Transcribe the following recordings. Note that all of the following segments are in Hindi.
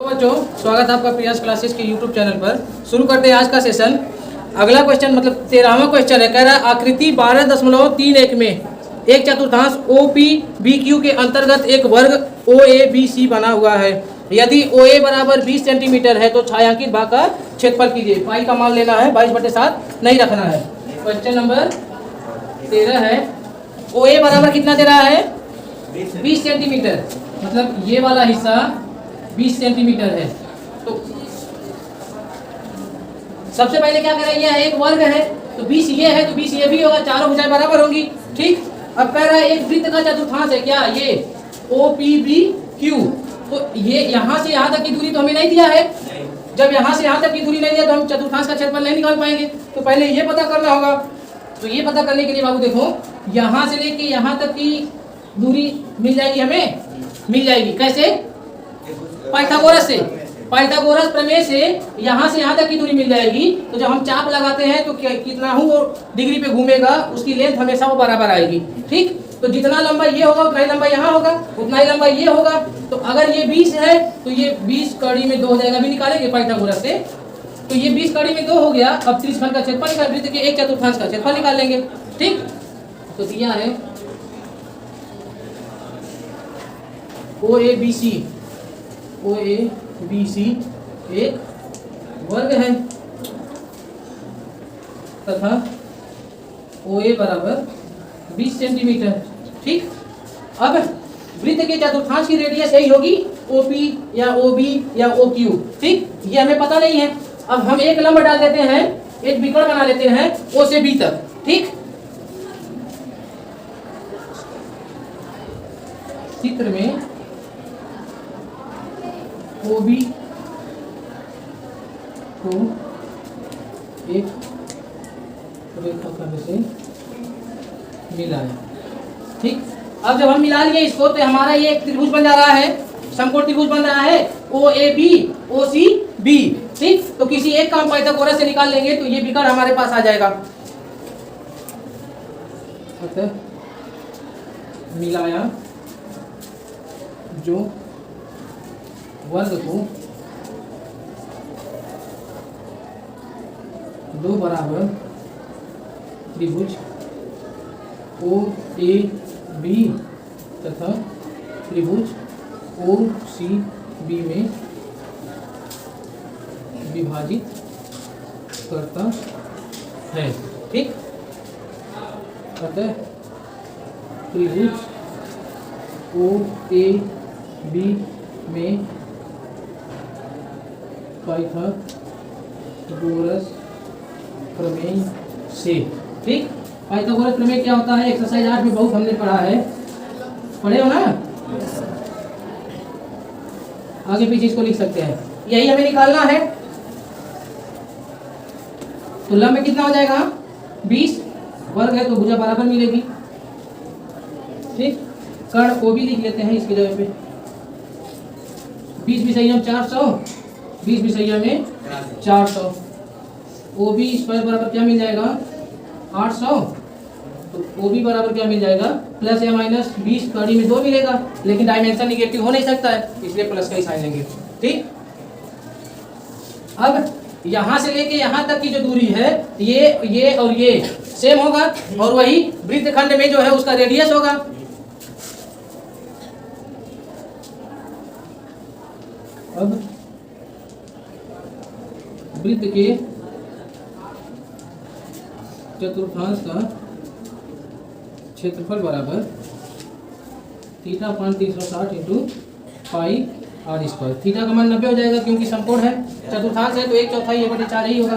बच्चों, स्वागत है आपका प्रियांश क्लासेस के यूट्यूब चैनल पर। शुरू करते हैं आज का सेशन। अगला क्वेश्चन मतलब 13वां क्वेश्चन है। कह रहा है आकृति 12.31 में एक चतुर्थांश OPBQ के अंतर्गत एक वर्ग OABC बना हुआ है। यदि OA बराबर 20 सेंटीमीटर है तो छायांकित भाग का क्षेत्रफल कीजिए। पाई का मान लेना है, 22/7 नहीं रखना है। क्वेश्चन नंबर 13 है, OA बराबर कितना दे रहा है? 20 सेंटीमीटर, मतलब ये वाला हिस्सा 20 सेंटीमीटर है। तो सबसे पहले क्या करें, यह एक वर्ग है तो 20 ये है तो 20 ये भी होगा, चारों भुजाएं बराबर होंगी। ठीक, अब कह रहा है एक वृत्त का चतुर्थांश है क्या, ये OPBQ। तो ये यहाँ से यहाँ तक की दूरी तो हमें नहीं दिया है। जब यहाँ से यहाँ तक की दूरी नहीं दिया तो हम चतुर्थांश का क्षेत्रफल नहीं निकाल पाएंगे। तो पहले ये पता करना होगा। तो ये पता करने के लिए बाबू देखो, यहाँ से लेके यहाँ तक की दूरी मिल जाएगी, हमें मिल जाएगी। कैसे? पाइथागोरस से, पाइथागोरस प्रमेय से यहाँ से यहाँ तक की दूरी मिल जाएगी। तो जब हम चाप लगाते हैं तो कितना हूँ वो डिग्री पे घूमेगा, उसकी लेंथ हमेशा वो बराबर आएगी। ठीक, तो जितना लंबा ये होगा उतना ही लंबा यहाँ होगा, उतना ही लंबा ये होगा। तो अगर ये 20 है तो ये 20 कड़ी में 2 हो जाएगा, भी निकालेंगे पाइथागोरस से। तो ये 20 कड़ी में 2 हो गया। अब 30 का क्षेत्रफल निकाल, वृत्त के एक चतुर्थांश का क्षेत्रफल निकाल लेंगे। ठीक, तो दिया है OABC एक वर्ग है तथा OA बराबर 20 सेंटीमीटर। ठीक, अब वृत्त के चतुर्थांश की रेडियस यही होगी, OP या OB या OQ। ठीक, ये हमें पता नहीं है। अब हम एक लंब डाल देते हैं, एक विकर्ण बना लेते हैं O से B तक। ठीक, चित्र में OB को एक रेखाखंड से मिलाया। ठीक, अब जब हम मिला लिए इसको तो हमारा ये एक त्रिभुज बन जा रहा है, समकोण त्रिभुज बन रहा है OAB OCB। ठीक, तो किसी एक का हम पाइथागोरस से निकाल लेंगे तो ये विकर्ण हमारे पास आ जाएगा। अतः मिलाया जो वर्ग को दो बराबर त्रिभुज OAB तथा त्रिभुज OCB में विभाजित करता है। ठीक, अतः त्रिभुज OAB में पाइथागोरस प्रमेय से। ठीक, पाइथागोरस प्रमेय क्या होता है? एक्सरसाइज 8 में बहुत हमने पढ़ा है, पढ़े हो ना? आगे पीछे इसको लिख सकते हैं, यही हमें निकालना है। तो लंब कितना हो जाएगा? 20, वर्ग है तो भुजा बराबर मिलेगी। ठीक, कर्ण OB लिख लेते हैं इसकी जगह पे। 20 विषय में 400, 20 विषय में 400। OB स्क्वायर बराबर क्या मिल जाएगा? 800। तो OB बराबर क्या मिल जाएगा? प्लस या माइनस 20 कड़ी में 2 मिलेगा, लेकिन डायमेंशन निगेटिव हो नहीं सकता है, इसलिए प्लस का ही साइन लेंगे। ठीक, अब यहाँ से लेके यहाँ तक की जो दूरी है ये और ये सेम होगा, और वही वृत्तखंड में जो है उसका रेडियस होगा। अब वृत्त के चतुर्थांश का क्षेत्रफल बराबर theta 360 into pi r square. Theta का मान 90 हो जाएगा क्योंकि समकोण है, चतुर्थांश है तो 1/4 A/4 ही होगा।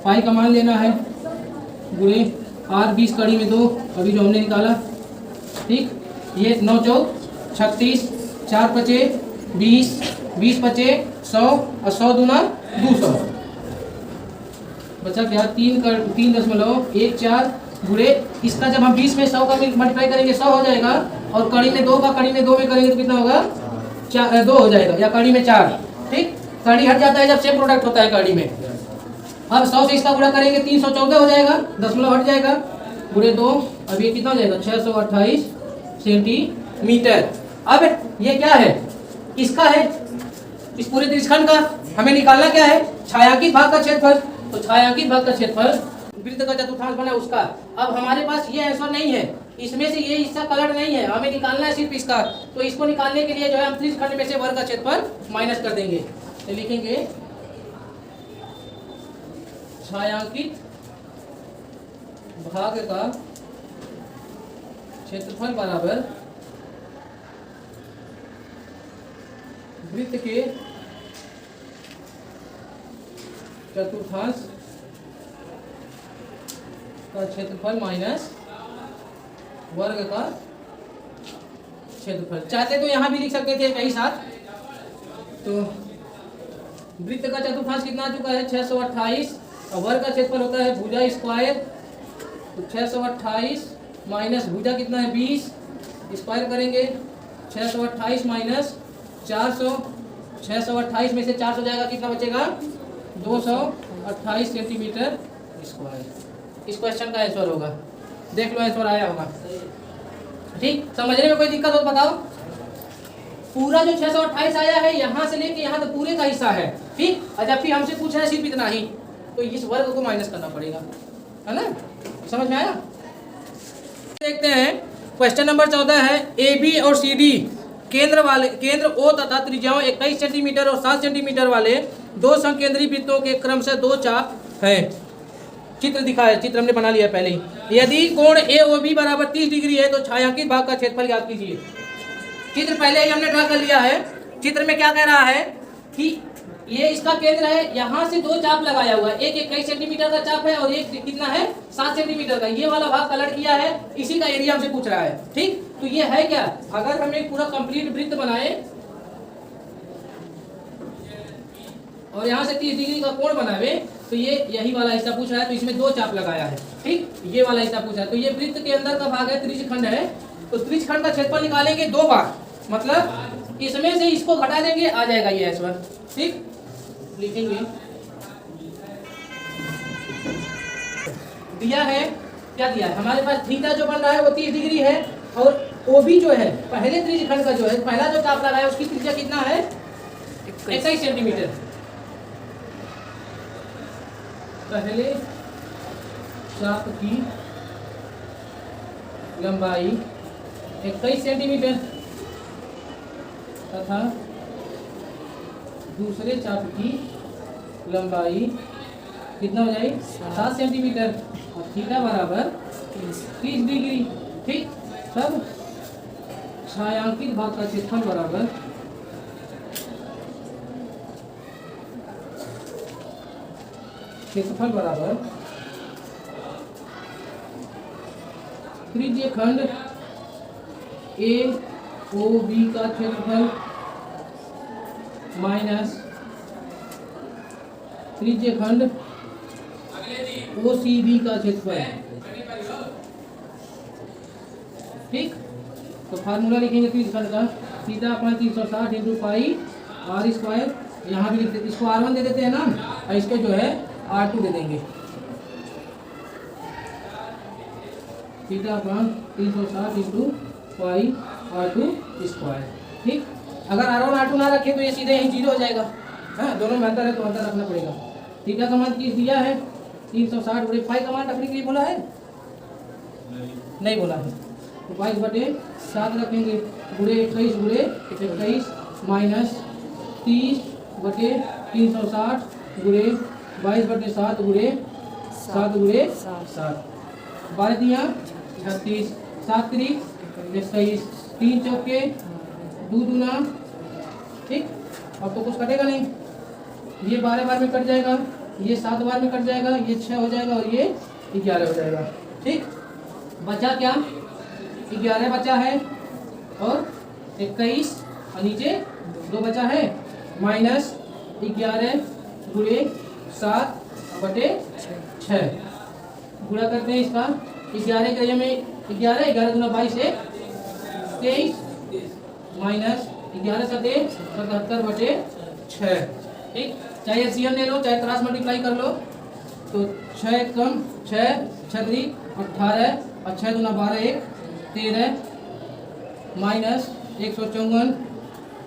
पाई का मान लेना है गुणे r 20 कड़ी में 2, अभी जो हमने निकाला। ठीक, ये 9 चौक 36, 4 पचे 20, 20 पचे 100 और 100 दूना 200। बचा क्या? 3.14 गुणे इसका जब हम 20 में 100 का मल्टीप्लाई करेंगे 100 हो जाएगा, और कड़ी में 2 का कड़ी में 2 में करेंगे तो कितना होगा? 2 हो जाएगा, या कड़ी में 4। ठीक, कड़ी हट जाता है जब सेम प्रोडक्ट होता है कड़ी में। अब 100 से इसका गुणा करेंगे 314 हो जाएगा, दशमलव हट जाएगा, गुणे 2, अब ये कितना हो जाएगा 628 सेंटीमीटर। अब ये क्या है किसका है? इस पूरे त्रिज्यखंड का। हमें निकालना क्या है? छायांकित भाग का क्षेत्रफल। तो छायांकित भाग का क्षेत्रफल वृत्त का चतुर्थांश बना उसका। अब हमारे पास ये आंसर नहीं है, इसमें से ये हिस्सा कलर नहीं है, हमें निकालना है सिर्फ इसका। तो इसको निकालने के लिए जो है हम त्रिज्यखंड में से वर्ग का क्षेत्रफल माइनस कर देंगे। तो लिखेंगे छायांकित भाग का क्षेत्रफल बराबर वृत्त के चतुर्थांश का क्षेत्रफल माइनस वर्ग का क्षेत्रफल। चाहते तो यहां भी लिख सकते थे कई साथ। तो वृत्त का चतुर्थांश कितना आ चुका है? 628 और वर्ग का क्षेत्रफल होता है भुजा स्क्वायर। तो 628 माइनस भुजा कितना है? 20 स्क्वायर करेंगे 628 माइनस 400। 628 में से 400 जाएगा, कितना बचेगा? 228 सेंटीमीटर स्क्वायर। इस क्वेश्चन का आंसर होगा। देख लो आंसर आया होगा। ठीक, समझने में कोई दिक्कत हो तो बताओ। पूरा जो 628 आया है यहाँ से लेके यहाँ तक पूरे का हिस्सा है। ठीक, और जब भी हमसे पूछा है सिर्फ इतना ही, तो इस वर्ग को माइनस करना पड़ेगा, है ना? समझ में आया? देखते हैं क्वेश्चन नंबर 14 है ए बी और सी डी केंद्र ओ तथा त्रिज्याओं 21 सेंटीमीटर और 7 सेंटीमीटर वाले दो समकेंद्री वृत्तों के क्रम से दो चाप है। चित्र दिखा है, चित्र हमने बना लिया पहले ही। यदि कोण ए ओ बी बराबर 30 डिग्री है तो छायांकित भाग का क्षेत्रफल ज्ञात कीजिए। चित्र पहले ही हमने ड्रा कर लिया है। चित्र में क्या कह रहा है कि ये इसका केंद्र है, यहाँ से दो चाप लगाया हुआ है, एक 21 सेंटीमीटर का चाप है और एक कितना है? 7 सेंटीमीटर का। ये वाला भाग कलर किया है, इसी का एरिया हमसे पूछ रहा है। ठीक, तो ये है क्या? अगर हम एक पूरा कंप्लीट वृत्त बनाए और यहाँ से 30 डिग्री का कोण बनावे, तो ये यही वाला हिस्सा पूछ रहा है, तो इसमें दो चाप लगाया है। ठीक, ये वाला हिस्सा पूछा है। तो ये वृत्त के अंदर का भाग है, त्रिज्यखंड है। तो त्रिज्यखंड का क्षेत्रफल निकालेंगे दो बार, मतलब इसमें से इसको घटा देंगे, आ जाएगा ये आंसर। ठीक, लिखेंगे दिया है, क्या दिया है हमारे पास? थीटा जो बन रहा है वो 30 डिग्री है और ओबी जो है पहले त्रिज्यखंड का जो है पहला जो चाप लगाया उसकी त्रिज्या कितना है? 21 सेंटीमीटर। पहले चाप की लंबाई 21 सेंटीमीटर तथा दूसरे चाप की लंबाई कितना हो जाएगी? 7 सेंटीमीटर और थीटा बराबर 30 डिग्री। ठीक, तब छायांकित भाग का क्षेत्रफल बराबर त्रिज्यखंड ए ओ बी का क्षेत्रफल माइनस त्रिज्यखंड ओ सी बी का क्षेत्रफल। ठीक, तो फार्मूला लिखेंगे त्रिज्यखंड का, थीटा अपना 360 इंटू पाई आर स्क्वायर। यहाँ भी लिख देते, इसको R1 दे देते हैं ना, और इसको जो है R2 दे देंगे। थीटा अपना 360 इंटू पाई R2 स्क्वायर। ठीक, अगर R1 R2 ना रखे तो ये सीधे यहीं 0 हो जाएगा। हाँ, दोनों में अंतर है तो अंतर रखना पड़ेगा। थीटा का मान 30 दिया है, 360 गुणे पाई का मान रखने के लिए बोला है? नहीं बोला है। तो 22/7 रखेंगे गुणे 21 गुणे 21 माइनस 30/360 गुणे 22/7 गुणे 7 गुणे 7। 12 दिया 36, 7 3 21, 3 चौके 2 दूना। ठीक, अब तो कुछ कटेगा नहीं, ये 12 बार में कट जाएगा, ये 7 बार में कट जाएगा, ये 6 हो जाएगा और ये 11 हो जाएगा। ठीक, बचा क्या? 11 बचा है और 21 और नीचे 2 बचा है, माइनस 11 गुणे 7/6 गुणा करते हैं इसका। 11 के में 11 11 दूना 22 है 23 माइनस 11 7 77/6। ठीक, चाहे एलसीएम ले लो चाहे क्रॉस मल्टीप्लाई कर लो, तो 6 कम 6 6 18 और 6 दूना 12 1 13 माइनस 154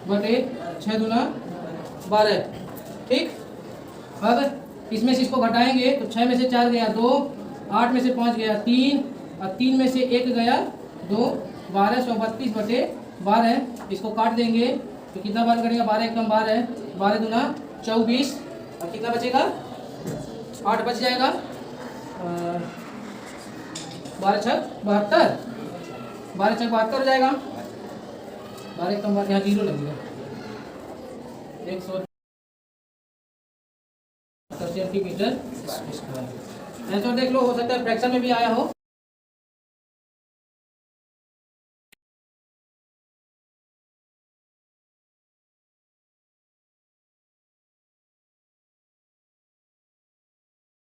बटे 6 दूना 12। ठीक, अब इसमें से इसको घटाएंगे तो 6 में से 4 गया 2, 8 में से 5 गया 3 और 3 में से 1 गया 2, 1232 बटे 12। इसको काट देंगे तो कितना बार करेगा, 12 एकम 12, 12 दूना 24 और कितना बचेगा, 8 बच जाएगा, 12 छक 72, 12 छक 72 हो जाएगा, 12 एकम 12, यहाँ 0 लगेगा, 100 सेंटीमीटर। आंसर देख लो, हो सकता है फ्रैक्शन में भी आया हो।